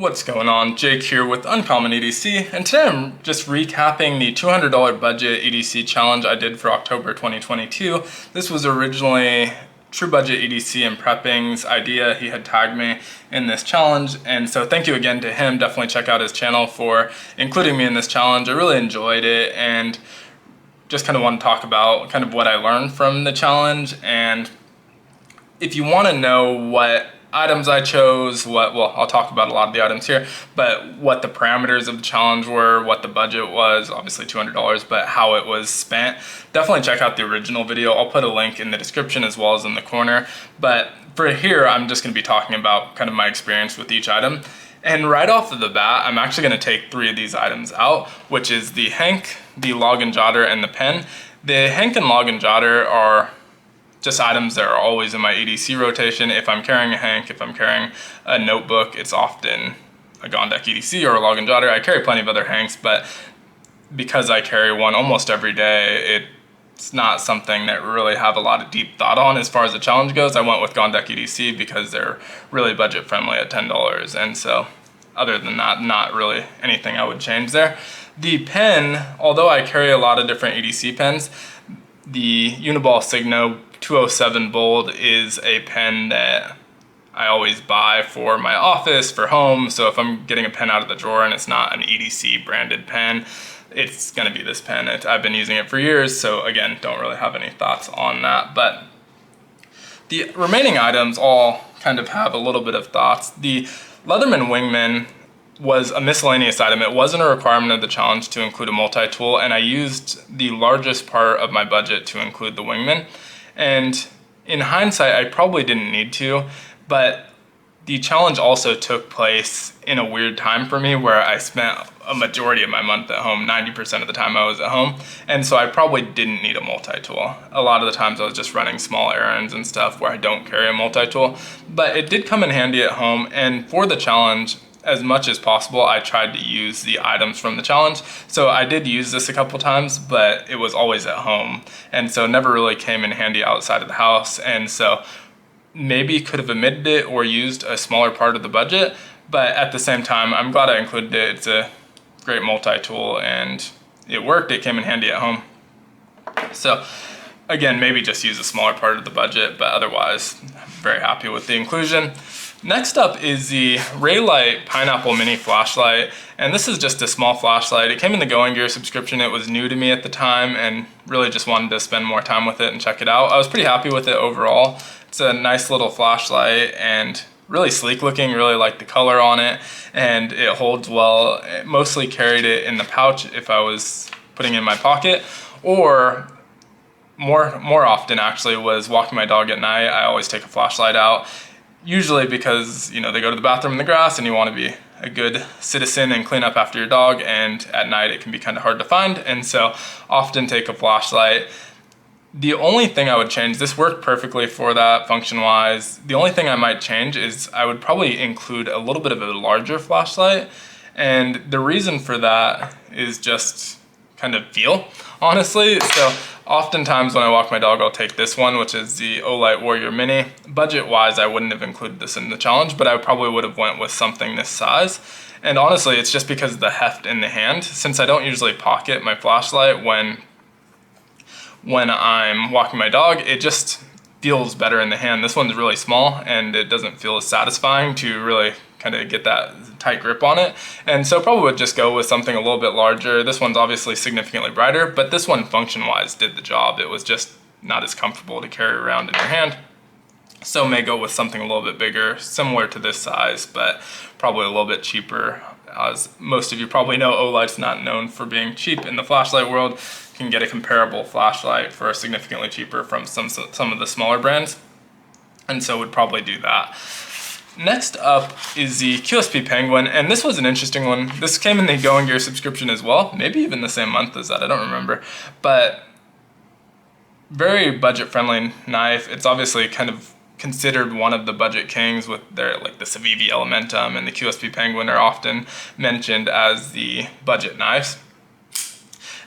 What's going on? Jake here with Uncommon EDC, and today I'm just recapping the $200 budget EDC challenge I did for October 2022. This was originally True Budget EDC and Prepping's idea. He had tagged me in this challenge, and so thank you again to him. Definitely check out his channel for including me in this challenge. I really enjoyed it and just kind of want to talk about kind of what I learned from the challenge. And if you want to know what items I chose, well, I'll talk about a lot of the items here, but what the parameters of the challenge were, what the budget was, obviously $200, but how it was spent, definitely check out the original video. I'll put a link in the description as well as in the corner. But for here, I'm just going to be talking about kind of my experience with each item. And right off of the bat, I'm actually going to take 3 of these items out, which is the Hank, the log and jotter, and the pen. The Hank and log and jotter are just items that are always in my EDC rotation. If I'm carrying a Hank, if I'm carrying a notebook, it's often a Gondek EDC or a log and jotter. I carry plenty of other Hanks, but because I carry one almost every day, it's not something that really have a lot of deep thought on as far as the challenge goes. I went with Gondek EDC because they're really budget friendly at $10. And so other than that, not really anything I would change there. The pen, although I carry a lot of different EDC pens, the Uniball Signo 207 Bold is a pen that I always buy for my office, for home. So if I'm getting a pen out of the drawer and it's not an EDC branded pen, it's gonna be this pen. I've been using it for years, so again, don't really have any thoughts on that. But the remaining items all kind of have a little bit of thoughts. The Leatherman Wingman was a miscellaneous item. It wasn't a requirement of the challenge to include a multi-tool, and I used the largest part of my budget to include the Wingman. And in hindsight, I probably didn't need to, but the challenge also took place in a weird time for me where I spent a majority of my month at home. 90% of the time I was at home, and so I probably didn't need a multi-tool. A lot of the times I was just running small errands and stuff where I don't carry a multi-tool, but it did come in handy at home. And for the challenge, as much as possible, I tried to use the items from the challenge. So I did use this a couple times, but it was always at home, and so never really came in handy outside of the house. And so maybe could have omitted it or used a smaller part of the budget, but at the same time, I'm glad I included it. It's a great multi-tool and it worked. It came in handy at home. So again, maybe just use a smaller part of the budget, but otherwise, very happy with the inclusion. Next up is the Raylight Pineapple Mini Flashlight, and this is just a small flashlight. It came in the Going Gear subscription. It was new to me at the time and really just wanted to spend more time with it and check it out. I was pretty happy with it overall. It's a nice little flashlight and really sleek looking, really like the color on it, and it holds well. I mostly carried it in the pouch if I was putting it in my pocket, or more often actually was walking my dog at night. I always take a flashlight out. Usually because, you know, they go to the bathroom in the grass and you want to be a good citizen and clean up after your dog, and at night it can be kind of hard to find, and so often take a flashlight. The only thing I would change, this worked perfectly for that function-wise. The only thing I might change is I would probably include a little bit of a larger flashlight, and the reason for that is just kind of feel, honestly. So oftentimes when I walk my dog, I'll take this one, which is the Olight Warrior Mini. Budget-wise, I wouldn't have included this in the challenge, but I probably would have went with something this size. And honestly, it's just because of the heft in the hand. Since I don't usually pocket my flashlight when I'm walking my dog, it just feels better in the hand. This one's really small and it doesn't feel as satisfying to really kind of get that tight grip on it. And so probably would just go with something a little bit larger. This one's obviously significantly brighter, but this one function-wise did the job. It was just not as comfortable to carry around in your hand. So may go with something a little bit bigger, similar to this size, but probably a little bit cheaper. As most of you probably know, Olight's not known for being cheap in the flashlight world. You can get a comparable flashlight for significantly cheaper from some of the smaller brands, and so would probably do that. Next up is the QSP Penguin, and this was an interesting one. This came in the Going Gear subscription as well, maybe even the same month as that, I don't remember. But very budget-friendly knife. It's obviously kind of considered one of the budget kings with their, like the Civivi Elementum and the QSP Penguin are often mentioned as the budget knives.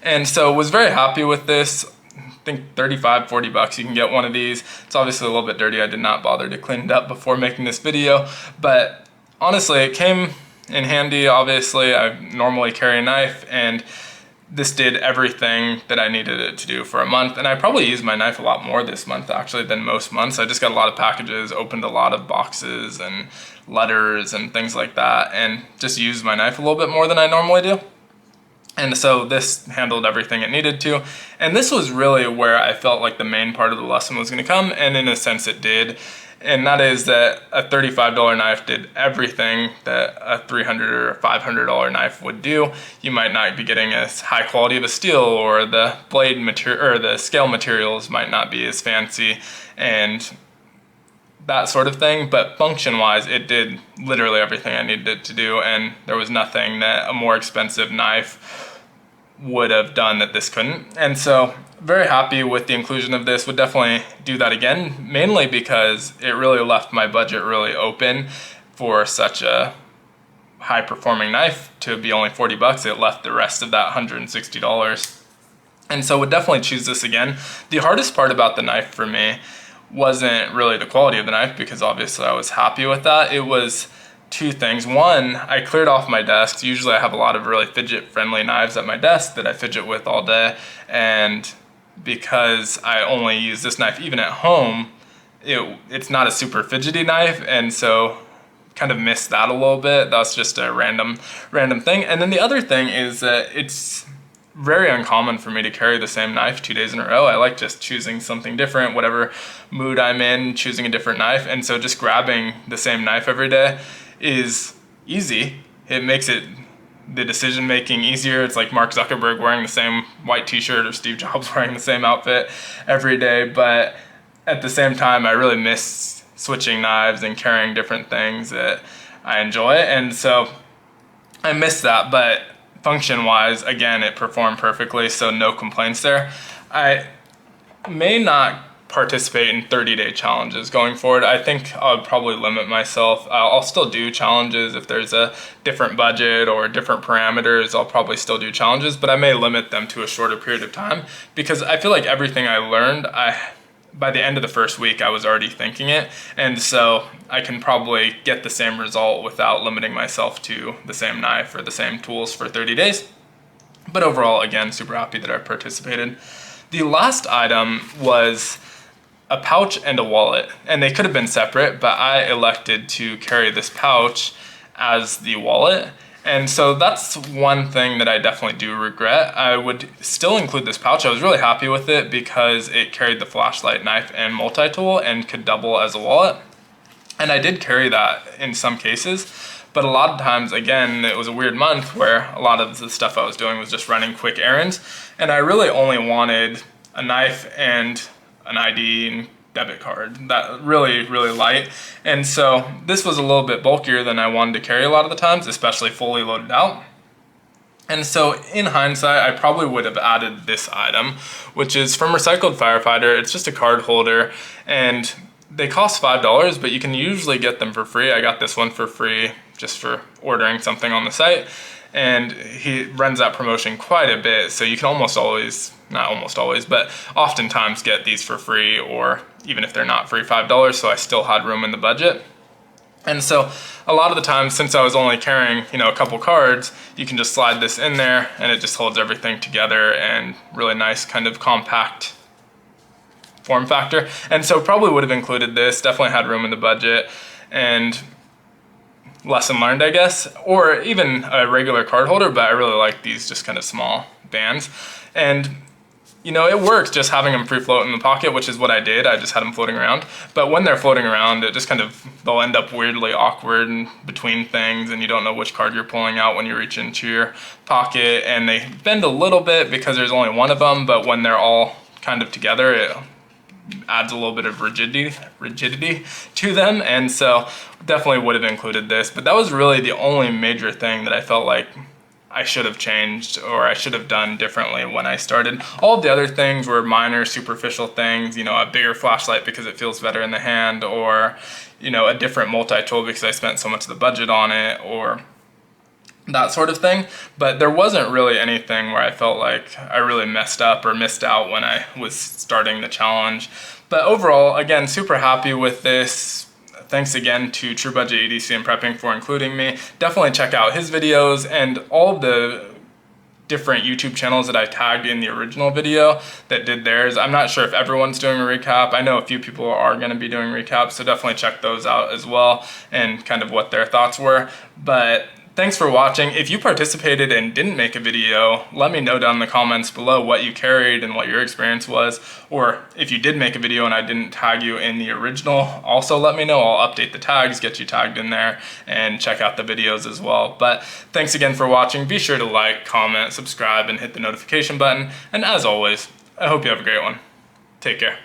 And so was very happy with this. I think 35, 40 bucks you can get one of these. It's obviously a little bit dirty. I did not bother to clean it up before making this video, but honestly it came in handy. Obviously, I normally carry a knife, and this did everything that I needed it to do for a month. And I probably used my knife a lot more this month actually than most months. I just got a lot of packages, opened a lot of boxes and letters and things like that, and just used my knife a little bit more than I normally do. And so this handled everything it needed to. And this was really where I felt like the main part of the lesson was going to come, and in a sense it did. And that is that a $35 knife did everything that a $300 or $500 knife would do. You might not be getting as high quality of a steel, or the blade material or the scale materials might not be as fancy and that sort of thing, but function wise it did literally everything I needed it to do, and there was nothing that a more expensive knife would have done that this couldn't. And so very happy with the inclusion of this. Would definitely do that again, mainly because it really left my budget really open for such a high performing knife to be only 40 bucks. It left the rest of that $160. And so would definitely choose this again. The hardest part about the knife for me wasn't really the quality of the knife, because obviously I was happy with that. It was two things. One, I cleared off my desk. Usually I have a lot of really fidget friendly knives at my desk that I fidget with all day, and because I only use this knife even at home, it's not a super fidgety knife, and so kind of missed that a little bit. That's just a random thing. And then the other thing is that it's very uncommon for me to carry the same knife 2 days in a row. I like just choosing something different, whatever mood I'm in, choosing a different knife. And so just grabbing the same knife every day is easy. It makes the decision making easier. It's like Mark Zuckerberg wearing the same white t-shirt, or Steve Jobs wearing the same outfit every day. But at the same time, I really miss switching knives and carrying different things that I enjoy. And so I miss that, but function wise, again, it performed perfectly, so no complaints there. I may not participate in 30-day challenges going forward. I think I'll probably limit myself. I'll still do challenges if there's a different budget or different parameters. I'll probably still do challenges, but I may limit them to a shorter period of time, because I feel like everything I learned, by the end of the first week, I was already thinking it, and so I can probably get the same result without limiting myself to the same knife or the same tools for 30 days. But overall, again, super happy that I participated. The last item was a pouch and a wallet, and they could have been separate, but I elected to carry this pouch as the wallet. And so that's one thing that I definitely do regret. I would still include this pouch. I was really happy with it because it carried the flashlight, knife, and multi-tool and could double as a wallet. And I did carry that in some cases, but a lot of times, again, it was a weird month where a lot of the stuff I was doing was just running quick errands, and I really only wanted a knife and an ID and debit card, that really light. And so this was a little bit bulkier than I wanted to carry a lot of the times, especially fully loaded out. And so in hindsight, I probably would have added this item, which is from Recycled Firefighter. It's just a card holder, and they cost $5, but you can usually get them for free. I got this one for free just for ordering something on the site, and he runs that promotion quite a bit, so you can almost always, not almost always, but oftentimes get these for free, or even if they're not free, $5, so I still had room in the budget. And so a lot of the time, since I was only carrying, a couple cards, you can just slide this in there and it just holds everything together, and really nice kind of compact form factor. And so probably would have included this, definitely had room in the budget. And lesson learned, I guess, or even a regular card holder, but I really like these just kind of small bands. And it works just having them free float in the pocket, which is what I did. I just had them floating around. But when they're floating around, it just they'll end up weirdly awkward and between things, and you don't know which card you're pulling out when you reach into your pocket. And they bend a little bit because there's only one of them, but when they're all kind of together, it adds a little bit of rigidity to them. And so definitely would have included this. But that was really the only major thing that I felt like I should have changed or I should have done differently when I started. All of the other things were minor, superficial things, a bigger flashlight because it feels better in the hand, or, a different multi-tool because I spent so much of the budget on it, or that sort of thing. But there wasn't really anything where I felt like I really messed up or missed out when I was starting the challenge. But overall, again, super happy with this. thanks again to True Budget EDC and Prepping for including me. Definitely check out his videos and all of the different YouTube channels that I tagged in the original video that did theirs. I'm not sure if everyone's doing a recap. I know a few people are going to be doing recaps, so definitely check those out as well and kind of what their thoughts were. But thanks for watching. If you participated and didn't make a video, let me know down in the comments below what you carried and what your experience was. Or if you did make a video and I didn't tag you in the original, also let me know. I'll update the tags, get you tagged in there, and check out the videos as well. But thanks again for watching. Be sure to like, comment, subscribe, and hit the notification button. And as always, I hope you have a great one. Take care.